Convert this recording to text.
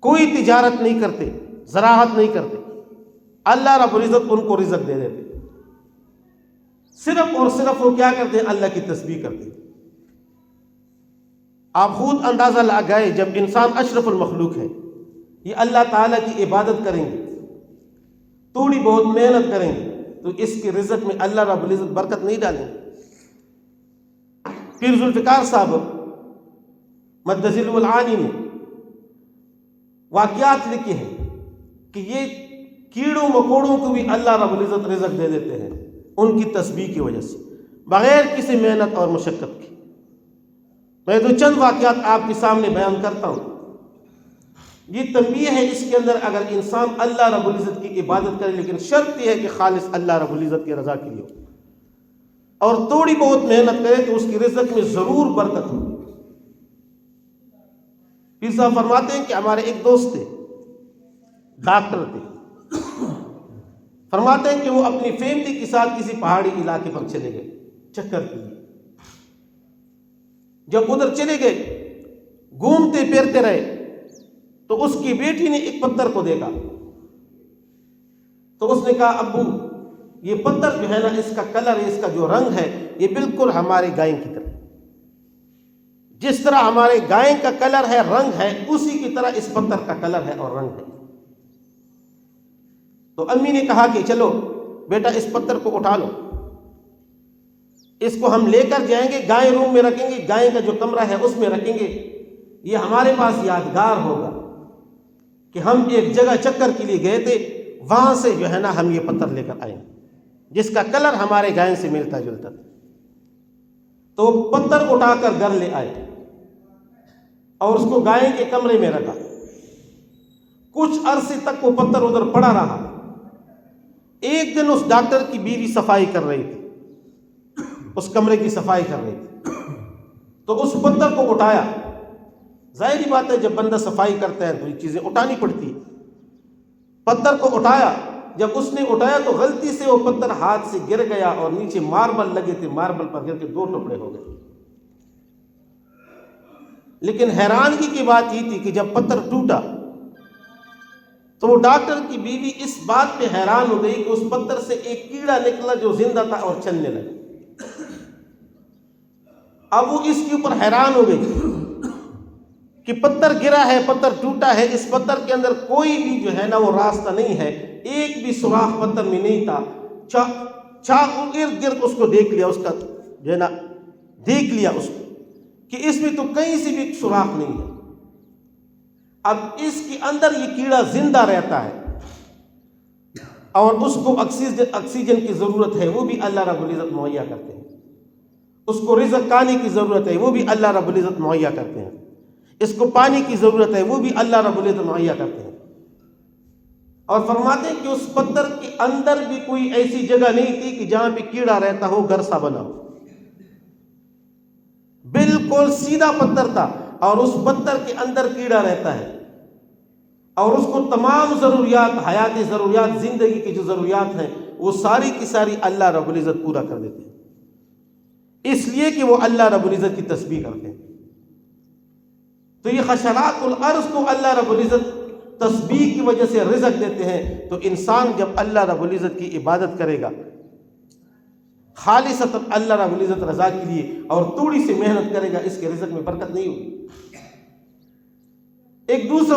کوئی تجارت نہیں کرتے، زراعت نہیں کرتے، اللہ رب العزت ان کو رزق دے دیتے، صرف اور صرف وہ کیا کرتے ہیں؟ اللہ کی تسبیح کرتے ہیں۔ آپ خود اندازہ لگائیں، جب انسان اشرف المخلوق ہے، یہ اللہ تعالیٰ کی عبادت کریں گے، تھوڑی بہت محنت کریں گے، تو اس کے رزق میں اللہ رب العزت برکت نہیں ڈالیں گے۔ پیر ذوالفقار صاحب مدذل العانی نے واقعات لکھے ہیں کہ یہ کیڑوں مکوڑوں کو بھی اللہ رب العزت رزق دے دیتے ہیں ان کی تسبیح کی وجہ سے، بغیر کسی محنت اور مشقت کی۔ میں تو چند واقعات آپ کے سامنے بیان کرتا ہوں۔ یہ تنبیہ ہے، اس کے اندر اگر انسان اللہ رب العزت کی عبادت کرے، لیکن شرط یہ ہے کہ خالص اللہ رب العزت کی رضا کے لیے ہو، اور تھوڑی بہت محنت کرے تو اس کی رزق میں ضرور برکت ہوگی۔ پیر صاحب فرماتے ہیں کہ ہمارے ایک دوست تھے، ڈاکٹر تھے، فرماتے ہیں کہ وہ اپنی فیملی کے ساتھ کسی پہاڑی علاقے پر چلے گئے چکر کے لیے۔ جب ادھر چلے گئے، گھومتے پھرتے رہے، تو اس کی بیٹی نے ایک پتھر کو دیکھا، تو اس نے کہا ابو یہ پتھر جو ہے نا، اس کا کلر، اس کا جو رنگ ہے، یہ بالکل ہمارے گائے کی طرح، جس طرح ہمارے گائے کا کلر ہے، رنگ ہے، اسی کی طرح اس پتھر کا کلر ہے اور رنگ ہے۔ تو امی نے کہا کہ چلو بیٹا اس پتھر کو اٹھا لو، اس کو ہم لے کر جائیں گے، گائے روم میں رکھیں گے، گائے کا جو کمرہ ہے اس میں رکھیں گے، یہ ہمارے پاس یادگار ہوگا کہ ہم ایک جگہ چکر کے لیے گئے تھے، وہاں سے جو ہے نا ہم یہ پتھر لے کر آئیں، جس کا کلر ہمارے گائے سے ملتا جلتا تھا۔ تو پتھر اٹھا کر گھر لے آئے اور اس کو گائے کے کمرے میں رکھا۔ کچھ عرصے تک وہ پتھر ادھر پڑا رہا۔ ایک دن اس ڈاکٹر کی بیوی صفائی کر رہی تھی، اس کمرے کی صفائی کر رہی تھی، تو اس پتھر کو اٹھایا۔ ظاہری بات ہے جب بندہ صفائی کرتا ہے تو یہ چیزیں اٹھانی پڑتی ہیں۔ پتھر کو اٹھایا، جب اس نے اٹھایا تو غلطی سے وہ پتھر ہاتھ سے گر گیا اور نیچے ماربل لگے تھے، ماربل پر گر کے 2 ٹکڑے ہو گئے۔ لیکن حیرانگی کی بات یہ تھی کہ جب پتھر ٹوٹا تو وہ ڈاکٹر کی بیوی اس بات پہ حیران ہو گئی کہ اس پتھر سے ایک کیڑا نکلا جو زندہ تھا اور چلنے لگا۔ اب وہ اس کے اوپر حیران ہو گئی کہ پتھر گرا ہے، پتھر ٹوٹا ہے، اس پتھر کے اندر کوئی بھی جو ہے نا وہ راستہ نہیں ہے، ایک بھی سوراخ پتھر میں نہیں تھا۔ ارد گرد اس کو دیکھ لیا، اس کا جو ہے نا دیکھ لیا اس کو کہ اس میں تو کہیں سے بھی سوراخ نہیں ہے۔ اب اس کے اندر یہ کیڑا زندہ رہتا ہے اور اس کو آکسیجن کی ضرورت ہے، وہ بھی اللہ رب العزت مہیا کرتے ہیں۔ اس کو رزق کھانے کی ضرورت ہے، وہ بھی اللہ رب العزت مہیا کرتے ہیں۔ اس کو پانی کی ضرورت ہے، وہ بھی اللہ رب العزت مہیا کرتے ہیں۔ اور فرماتے ہیں کہ اس پتھر کے اندر بھی کوئی ایسی جگہ نہیں تھی کہ جہاں پہ کیڑا رہتا ہو، گھر سا بنا ہو، بالکل سیدھا پتھر تھا اور اس پتھر کے اندر کیڑا رہتا ہے اور اس کو تمام ضروریات، حیاتی ضروریات، زندگی کی جو ضروریات ہیں وہ ساری کی ساری اللہ رب العزت پورا کر دیتے ہیں، اس لیے کہ وہ اللہ رب العزت کی تسبیح کرتے ہیں۔ تو یہ حشرات الارض کو اللہ رب العزت تسبیح کی وجہ سے رزق دیتے ہیں۔ تو انسان جب اللہ رب العزت کی عبادت کرے گا خالصتاً اللہ رب العزت رضا کے لیے اور تھوڑی سی محنت کرے گا، اس کے رزق میں برکت نہیں ہوگی۔ ایک دوسرا